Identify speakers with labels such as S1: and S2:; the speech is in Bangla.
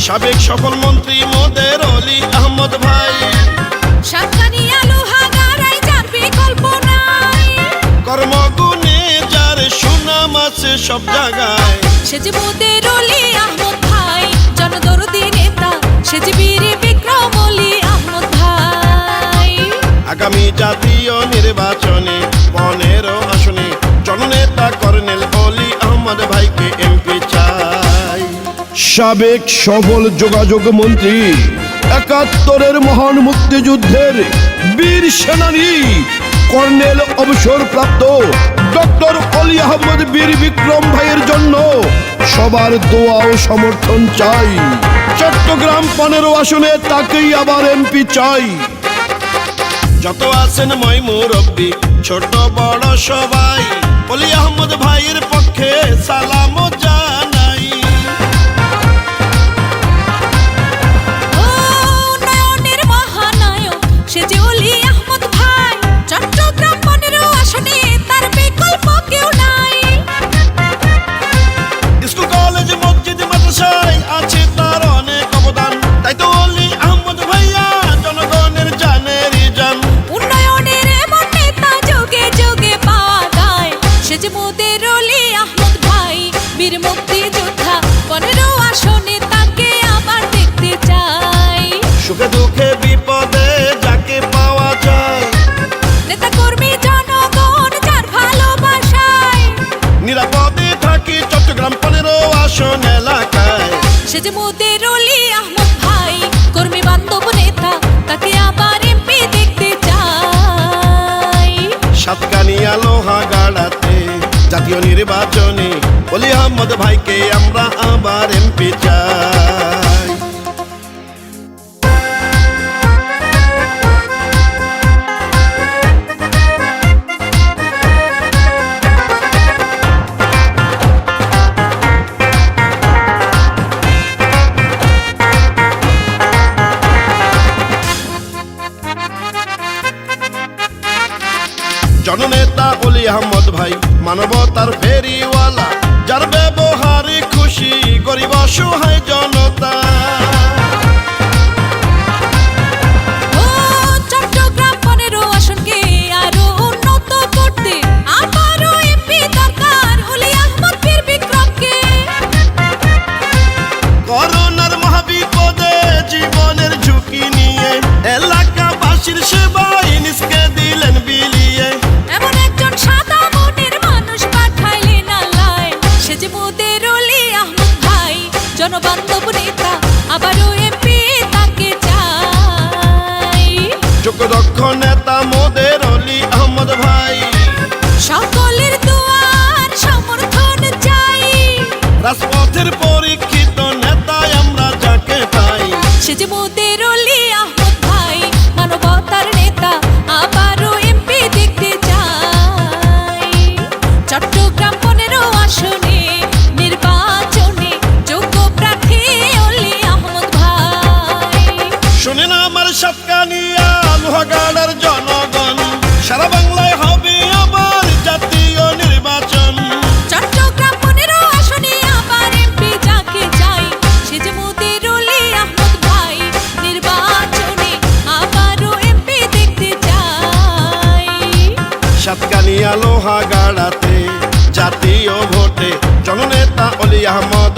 S1: সাবেক সফল মন্ত্রী মোদের অলি আহমদ ভাই।
S2: সাতকানিয়া লোহাগাড়ায় যার বিকল্প নাই,
S1: কর্মগুণে যার সুনাম আছে সব জায়গায়।
S2: সে যে মোদের অলি আহমদ ভাই, জনদরদি নেতা, সে যে বীর বিক্রম অলি আহমদ ভাই।
S1: আগামী জাতীয় নির্বাচনে 15 আসনে জননেতা কর্নেল অলি আহমদ ভাইকে এমপি চাই।
S3: সাবেক সফল যোগাযোগ মন্ত্রী, ৭১-এর মহান মুক্তিযুদ্ধের বীর সেনানী কর্নেল অবসরপ্রাপ্ত ডক্টর অলি আহমদ বীর বিক্রম ভাইয়ের জন্য সবার দোয়া ও সমর্থন চাই। চট্টগ্রাম 15 আসনে তাকেই আবার এমপি চাই।
S1: যত আছেন মই মুরব্বী ছোট বড় সবাই, অলি আহমদ ভাইয়ের পক্ষে সালাম জানাই।
S2: উন্নয়নের মহানায়ক সে যে অলি আহমদ ভাই, চট্টগ্রাম 15 আসনে তার বিকল্প কেউ নাই।
S1: স্কুল কলেজ মসজিদ মাদ্রাসায় আছে তার অনেক অবদান, তাই তো অলি আহমদ ভাইয়া জনগণের জানেরই জান।
S2: উন্নয়নের এমন নেতা যুগে যুগে পাওয়া যায়, সে যে মোদের অলি আহমদ ভাই, বীর মুক্তিযোদ্ধা 15 আসনে তাকে আবার দেখতে চাই।
S1: সুখে দুঃখে বিপদে যাকে পাওয়া যায়,
S2: নেতা কর্মী জনগণ যার ভালোবাসায়,
S1: নিরাপদে থাকি চট্টগ্রাম 15 আসন এলাকায়।
S2: সে যে মোদের অলি আহমদ ভাই, কর্মী বান্ধব নেতা, তাকে আবার এমপি দেখতে চাই।
S1: সাতকানিয়া লোহাগাড়াতে জাতীয় নির্বাচনে অলি আহমদ ভাইকে আমরা আবার এমপি চাই। জননেতা অলি আহমদ ভাই মানবতার ফেরিওয়ালা, যার ব্যবহারে খুশি গরিব অসহায় জনতা।
S2: ও চট্টগ্রাম 15 আসনকে আরো উন্নত করতে আবারও এমপি দরকার অলি আহমদ বীর বিক্রমকে।
S1: করোনার মহাবিপদে জীবনের ঝুঁকি নিয়ে এলাকাবাসীর সেবায় নিজকে দিলেন বিলিয়ে।
S2: এমন একজন সাদা মনের মানুষ পাঠাইলেন আল্লাহ, সে যে মোদের অলি আহমদ ভাই, জনবান্ধব নেতা, আবারও এমপি তাকে চাই।
S1: যোগ্য দক্ষ নেতা মোদের অলি আহমদ ভাই,
S2: সকলের দুয়ার সমর্থন চাই।
S1: রাজপথের পরীক্ষিত নেতায় আমরা যাকে পাই।
S2: সে যে মোদের অলি আহমদ ভাই, মানবতার নেতা, আবারও এমপি দেখতে চাই। চট্টগ্রাম 15 আসনে নির্বাচনে যোগ্য প্রার্থী অলি আহমদ ভাই।
S1: শুনেন আমার সাতকানিয়া লোহাগাড়ার জনগণ, সারা বাংলায় হবে আবার জাতীয় নির্বাচন।
S2: চট্টগ্রাম 15 আসনে আবার এমপি যাকে চাই, সে যে মোদের অলি আহমদ ভাই, নির্বাচনে আবারও এমপি দেখতে চাই।
S1: সাতকানিয়া লোহাগাড়াতে জাতীয় ভোটে জননেতা অলি আহমদ